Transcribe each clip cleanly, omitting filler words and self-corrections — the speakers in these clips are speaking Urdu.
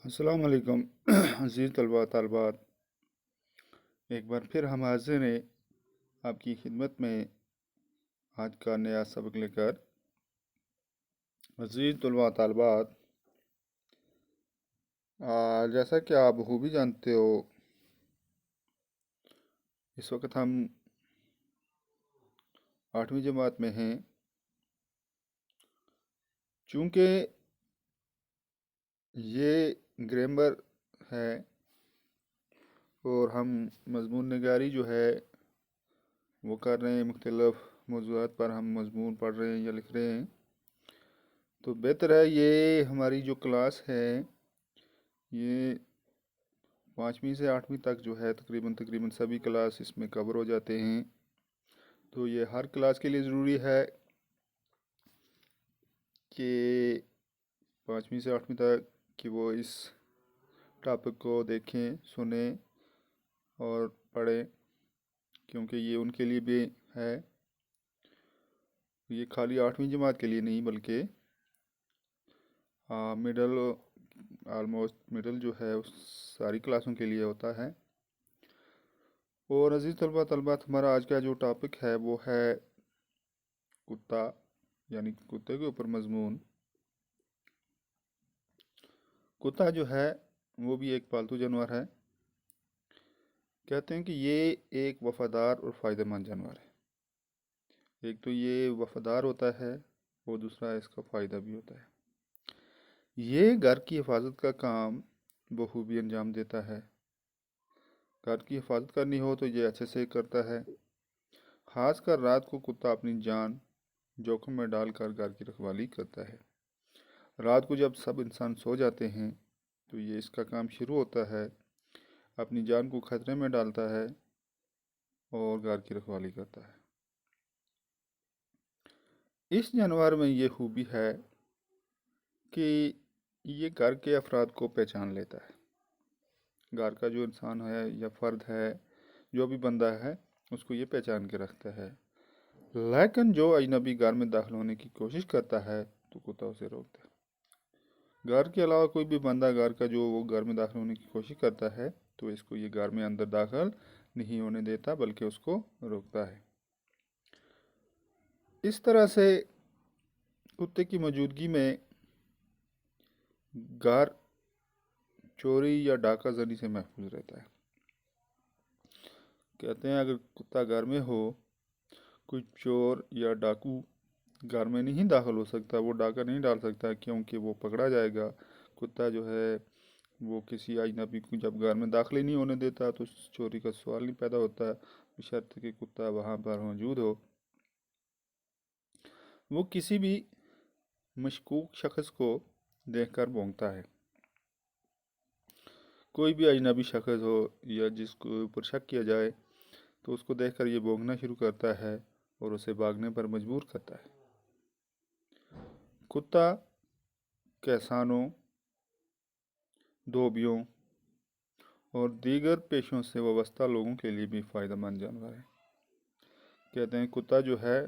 السلام علیکم عزیز طلباء طالبات، ایک بار پھر ہم حاضر ہیں آپ کی خدمت میں آج کا نیا سبق لے کر۔ عزیز طلباء طالبات، جیسا کہ آپ خوبی جانتے ہو، اس وقت ہم 8ویں جماعت میں ہیں۔ چونکہ یہ گرامر ہے اور ہم مضمون نگاری جو ہے وہ کر رہے ہیں، مختلف موضوعات پر ہم مضمون پڑھ رہے ہیں یا لکھ رہے ہیں، تو بہتر ہے یہ ہماری جو کلاس ہے یہ 5ویں سے 8ویں تک جو ہے تقریباً سبھی کلاس اس میں کور ہو جاتے ہیں۔ تو یہ ہر کلاس کے لیے ضروری ہے کہ 5ویں سے 8ویں تک کہ وہ اس ٹاپک کو دیکھیں، سنیں اور پڑھیں، کیونکہ یہ ان کے لیے بھی ہے۔ یہ خالی 8ویں جماعت کے لیے نہیں بلکہ مڈل، آلموسٹ مڈل جو ہے اس ساری کلاسوں کے لیے ہوتا ہے۔ اور عزیز طلبات، ہمارا آج کا جو ٹاپک ہے وہ ہے کتا، یعنی کتے کے اوپر مضمون۔ کتا جو ہے وہ بھی ایک پالتو جانور ہے۔ کہتے ہیں کہ یہ ایک وفادار اور فائدہ مند جانور ہے۔ ایک تو یہ وفادار ہوتا ہے اور دوسرا اس کا فائدہ بھی ہوتا ہے۔ یہ گھر کی حفاظت کا کام بخوبی انجام دیتا ہے۔ گھر کی حفاظت کرنی ہو تو یہ اچھے سے کرتا ہے۔ خاص کر رات کو کتا اپنی جان جوخم میں ڈال کر گھر کی رکھوالی کرتا ہے۔ رات کو جب سب انسان سو جاتے ہیں تو یہ اس کا کام شروع ہوتا ہے، اپنی جان کو خطرے میں ڈالتا ہے اور گھر کی رکھوالی کرتا ہے۔ اس جانور میں یہ خوبی ہے کہ یہ گھر کے افراد کو پہچان لیتا ہے۔ گھر کا جو انسان ہے یا فرد ہے، جو بھی بندہ ہے، اس کو یہ پہچان کے رکھتا ہے۔ لیکن جو اجنبی گھر میں داخل ہونے کی کوشش کرتا ہے تو کتا اسے روکتا ہے۔ گھر کے علاوہ کوئی بھی بندہ گھر کا جو وہ گھر میں داخل ہونے کی کوشش کرتا ہے تو اس کو یہ گھر میں اندر داخل نہیں ہونے دیتا بلکہ اس کو روکتا ہے۔ اس طرح سے کتے کی موجودگی میں گھر چوری یا ڈاکہ زنی سے محفوظ رہتا ہے۔ کہتے ہیں اگر کتا گھر میں ہو، کوئی چور یا ڈاکو گھر میں نہیں داخل ہو سکتا، وہ ڈاکہ نہیں ڈال سکتا، کیونکہ وہ پکڑا جائے گا۔ کتا جو ہے وہ کسی اجنبی کو جب گھر میں داخل نہیں ہونے دیتا تو چوری کا سوال نہیں پیدا ہوتا، بشرط کہ کتا وہاں پر موجود ہو۔ وہ کسی بھی مشکوک شخص کو دیکھ کر بھونکتا ہے۔ کوئی بھی اجنبی شخص ہو یا جس کو اوپر شک کیا جائے تو اس کو دیکھ کر یہ بھونکنا شروع کرتا ہے اور اسے بھاگنے پر مجبور کرتا ہے۔ کتا کسانوں، دھوبیوں اور دیگر پیشوں سے وابستہ لوگوں کے لیے بھی فائدہ مند جانور ہے۔ کہتے ہیں کتا جو ہے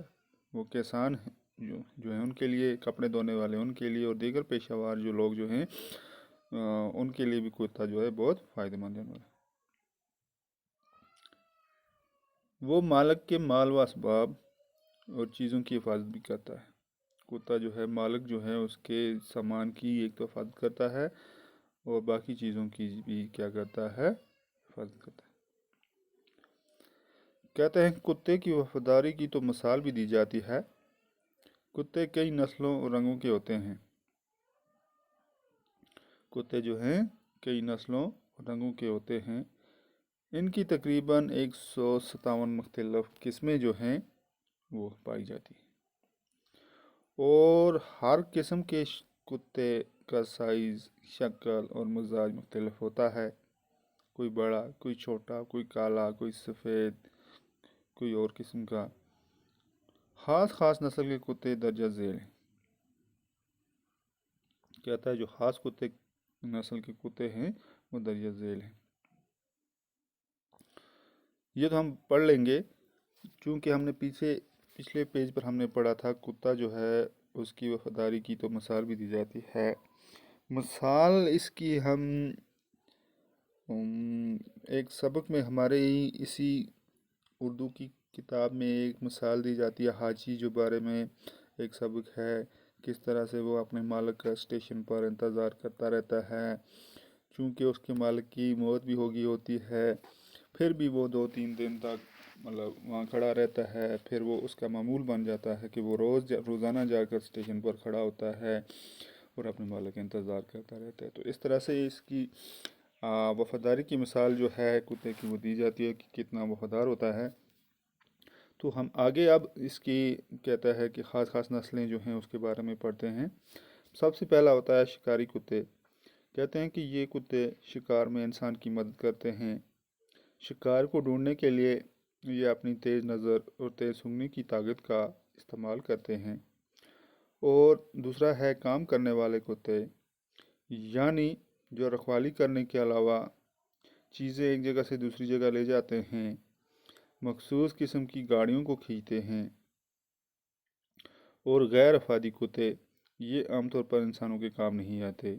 وہ کسان جو ہیں ان کے لیے، کپڑے دھونے والے ان کے لیے اور دیگر پیشہ وار جو لوگ جو ہیں ان کے لیے بھی کتا جو ہے بہت فائدہ مند جانور ہے۔ وہ مالک کے مال و اسباب اور چیزوں کی حفاظت بھی کرتا ہے۔ کتا جو ہے مالک جو ہے اس کے سامان کی ایک تو حفاظت کرتا ہے اور باقی چیزوں کی بھی کیا کرتا ہے، حفاظت کرتا ہے۔ کہتے ہیں کتے کی وفاداری کی تو مثال بھی دی جاتی ہے۔ کتے کئی نسلوں اور رنگوں کے ہوتے ہیں۔ کتے جو ہیں کئی نسلوں اور رنگوں کے ہوتے ہیں۔ ان کی تقریباً 157 مختلف قسمیں جو ہیں وہ پائی جاتی ہیں، اور ہر قسم کے کتے کا سائز، شکل اور مزاج مختلف ہوتا ہے۔ کوئی بڑا، کوئی چھوٹا، کوئی کالا، کوئی سفید، کوئی اور قسم کا۔ خاص نسل کے کتے درجہ ذیل ہیں۔ کہتا ہے جو خاص کتے نسل کے کتے ہیں وہ درجہ ذیل ہیں۔ یہ تو ہم پڑھ لیں گے، چونکہ ہم نے پچھلے پیج پر ہم نے پڑھا تھا کتا جو ہے اس کی وفاداری کی تو مثال بھی دی جاتی ہے۔ مثال اس کی ہم ایک سبق میں ہمارے اسی اردو کی کتاب میں ایک مثال دی جاتی ہے، حاجی جو بارے میں ایک سبق ہے، کس طرح سے وہ اپنے مالک کا اسٹیشن پر انتظار کرتا رہتا ہے، چونکہ اس کے مالک کی موت بھی ہوتی ہے، پھر بھی وہ 2-3 دن تک وہاں کھڑا رہتا ہے، پھر وہ اس کا معمول بن جاتا ہے کہ وہ روزانہ جا کر اسٹیشن پر کھڑا ہوتا ہے اور اپنے مالک کا انتظار کرتا رہتا ہے۔ تو اس طرح سے اس کی وفاداری کی مثال جو ہے کتے کی وہ دی جاتی ہے کہ کتنا وفادار ہوتا ہے۔ تو ہم آگے اب اس کی کہتا ہے کہ خاص خاص نسلیں جو ہیں اس کے بارے میں پڑھتے ہیں۔ سب سے پہلا ہوتا ہے شکاری کتے۔ کہتے ہیں کہ یہ کتے شکار میں انسان کی مدد کرتے ہیں، شکار کو ڈھونڈنے کے لیے یہ اپنی تیز نظر اور تیز سونگھنے کی طاقت کا استعمال کرتے ہیں۔ اور دوسرا ہے کام کرنے والے کتے، یعنی جو رکھوالی کرنے کے علاوہ چیزیں ایک جگہ سے دوسری جگہ لے جاتے ہیں، مخصوص قسم کی گاڑیوں کو کھینچتے ہیں۔ اور غیر افادی کتے، یہ عام طور پر انسانوں کے کام نہیں آتے،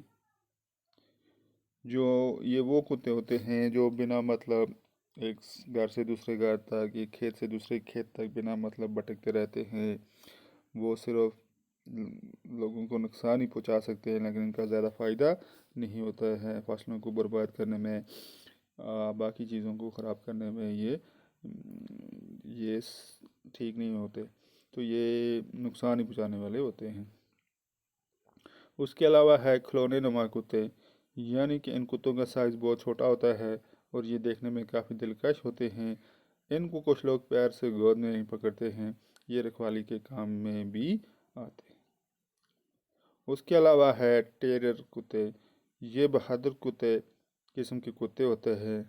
یہ وہ کتے ہوتے ہیں جو بنا مطلب ایک گھر سے دوسرے گھر تک، ایک کھیت سے دوسرے کھیت تک بنا مطلب بھٹکتے رہتے ہیں۔ وہ صرف لوگوں کو نقصان ہی پہنچا سکتے ہیں، لیکن ان کا زیادہ فائدہ نہیں ہوتا ہے، فصلوں کو برباد کرنے میں، باقی چیزوں کو خراب کرنے میں یہ ٹھیک نہیں ہوتے، تو یہ نقصان ہی پہنچانے والے ہوتے ہیں۔ اس کے علاوہ ہے کھلونے نما کتے، یعنی کہ ان کتوں کا سائز بہت چھوٹا ہوتا ہے اور یہ دیکھنے میں کافی دلکش ہوتے ہیں۔ ان کو کچھ لوگ پیر سے گود میں نہیں پکڑتے ہیں، یہ رکھوالی کے کام میں بھی آتے ہیں۔ اس کے علاوہ ہے ٹیرر کتے، یہ بہادر کتے قسم کے کتے ہوتے ہیں۔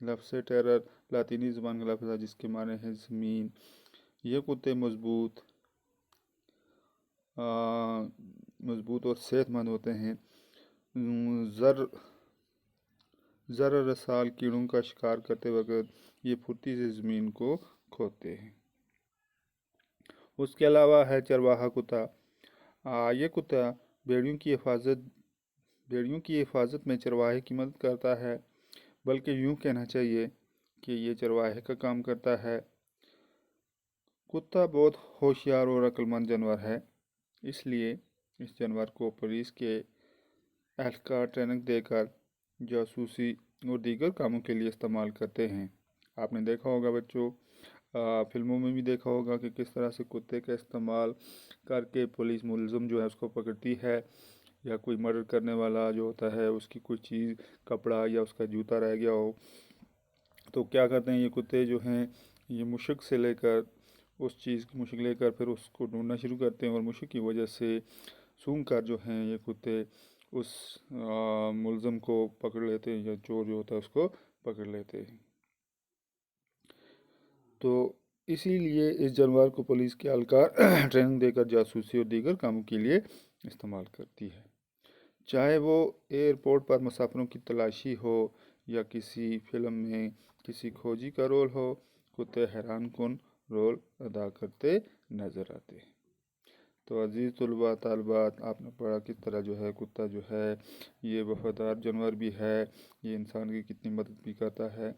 لفظ ٹیرر لاطینی زبان کا لفظ ہے جس کے معنی ہے زمین۔ یہ کتے مضبوط اور صحت مند ہوتے ہیں، زر رسال کیڑوں کا شکار کرتے وقت یہ پھرتی سے زمین کو کھودتے ہیں۔ اس کے علاوہ ہے چرواہا کتا، یہ کتا بیڑیوں کی حفاظت میں چرواہے کی مدد کرتا ہے، بلکہ یوں کہنا چاہیے کہ یہ چرواہے کا کام کرتا ہے۔ کتا بہت ہوشیار اور عقل مند جانور ہے، اس لیے اس جانور کو پولیس کے اہلکار ٹریننگ دے کر جاسوسی اور دیگر کاموں کے لیے استعمال کرتے ہیں۔ آپ نے دیکھا ہوگا بچوں، فلموں میں بھی دیکھا ہوگا کہ کس طرح سے کتے کا استعمال کر کے پولیس ملزم جو ہے اس کو پکڑتی ہے، یا کوئی مرڈر کرنے والا جو ہوتا ہے اس کی کوئی چیز، کپڑا یا اس کا جوتا رہ گیا ہو، تو کیا کرتے ہیں یہ کتے جو ہیں، یہ مشک سے لے کر اس چیز کی مشک لے کر پھر اس کو ڈھونڈنا شروع کرتے ہیں، اور مشک کی وجہ سے سونگھ کر جو ہیں یہ کتے اس ملزم کو پکڑ لیتے ہیں، یا چور جو ہوتا ہے اس کو پکڑ لیتے ہیں۔ تو اسی لیے اس جانور کو پولیس کے اہلکار ٹریننگ دے کر جاسوسی اور دیگر کاموں کے لیے استعمال کرتی ہے، چاہے وہ ایئرپورٹ پر مسافروں کی تلاشی ہو یا کسی فلم میں کسی کھوجی کا رول ہو، کتے حیران کن رول ادا کرتے نظر آتے ہیں۔ تو عزیز طلباء طالبات، آپ نے پڑھا کس طرح جو ہے کتا جو ہے یہ وفادار جانور بھی ہے، یہ انسان کی کتنی مدد بھی کرتا ہے،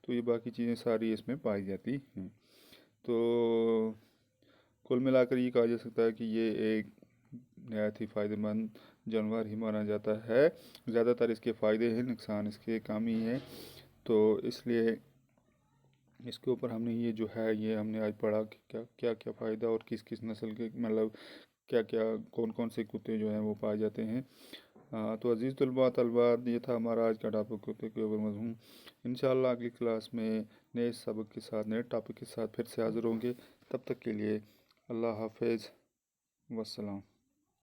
تو یہ باقی چیزیں ساری اس میں پائی جاتی ہیں۔ تو کل ملا کر یہ کہا جا سکتا ہے کہ یہ ایک نہایت ہی فائدہ مند جانور ہی مانا جاتا ہے، زیادہ تر اس کے فائدے ہیں، نقصان اس کے کم ہی ہیں، تو اس لیے اس کے اوپر ہم نے یہ جو ہے یہ ہم نے آج پڑھا کہ کیا کیا فائدہ اور کس کس نسل کے مطلب کیا کون کون سے کتے جو ہیں وہ پائے جاتے ہیں۔ تو عزیز طلباء طالبات، یہ تھا ہمارا آج کا ٹاپک کتے کے اوپر مضمون۔ انشاءاللہ اگلی کلاس میں نئے سبق کے ساتھ، نئے ٹاپک کے ساتھ پھر سے حاضر ہوں گے، تب تک کے لیے اللہ حافظ، والسلام۔